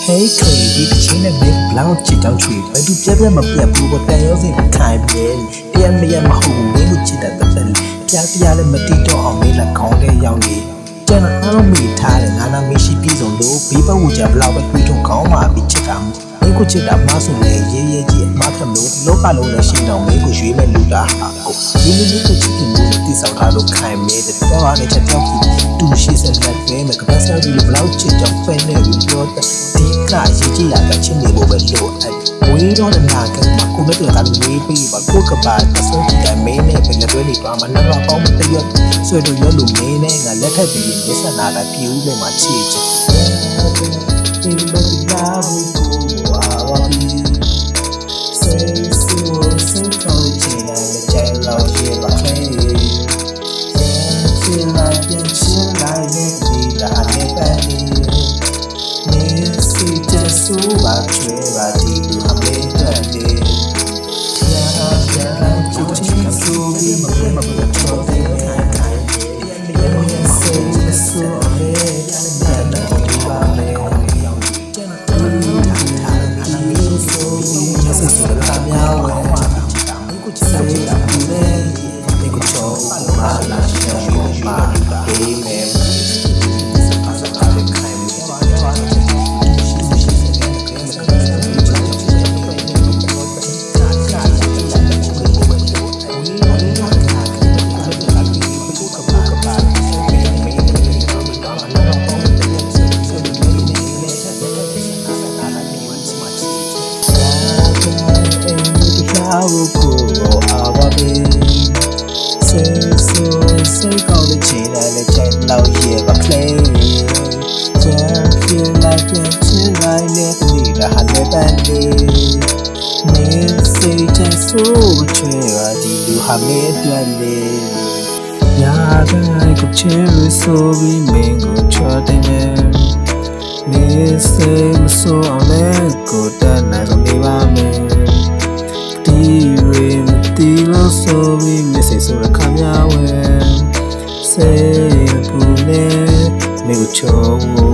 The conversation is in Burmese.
Hey crazy ဒီချင်းနဲ့ big blouse ချစ်တောင်းချွေဘယ်သူပြက်ပြက်မပြတ်ဘူးတန်ရောစိတ်ခိုင်ပြဲတရားမရမဟုတ်ဘူးမင်းတို့ချစ်တဲ့တက်တက်တရားလည်းမတိတော့အောင်မေးလက်ခေါင်းထဲရောက်နေကျွန်တော်အားလုံးမိထားတယ်နာနာမရှိပြည်စုံလို့ဘေးပတ်ဝူကြဘလောက်ပဲတွေးထုံကောင်းပါပြီးချစ်တာမင်းကိုချစ်တာမဆိုလေရေးရေးကြီးအမှားထလို့လောကလုံးနဲ့ရှိတော့မင်းကိုရွေးမဲ့လူတာဟာကိုဒီလိုမျိုးချစ်ခင်မှုတိဆောက်ထားလို့ခိုင်မဲတဲ့တော်ရတဲ့ချက်တောက်ပြီးတူရှိစက်လက်ပဲကပတ်စားပြီးဘလောက်ချစ်ကြောင့်ဖဲနေပြီးပြောတဲ့ဒီကရေးကြည့်လာတဲ့ချင်းတွေလိုပဲလို့ဝေးတော့တဲ့နာကမှာကိုမတူတာဝေးပြီးပါကိုကပါသဆုံးကြည့်မင်းနဲ့ပဲလက်တွဲနေတော့မနှတော့ကောင်းမတရွတ်ဆွေတို့ရွတ်လို့မင်းနဲ့ငါလက်ထပ်ပြီးမျက်စနာတာပြူးလို့မှချစ်ချင်ဒီလိုလာဘူးကိုအာဝီ Say so say call it and the child love you but hey feel like you chill like it the never need see just so bad ba di lu ha me twan de ya ya you so we ma cho de kai say so me ya na ba me Say call the chain and the chain low here but play Just feel like you chill like it need a hundred bandit Me say just so true di lu ha me dwale Ya dai ko cherry so we mango chode me say so ame ko ta na so me ba me Di re ti lo so we me say so the khamya we Say, me go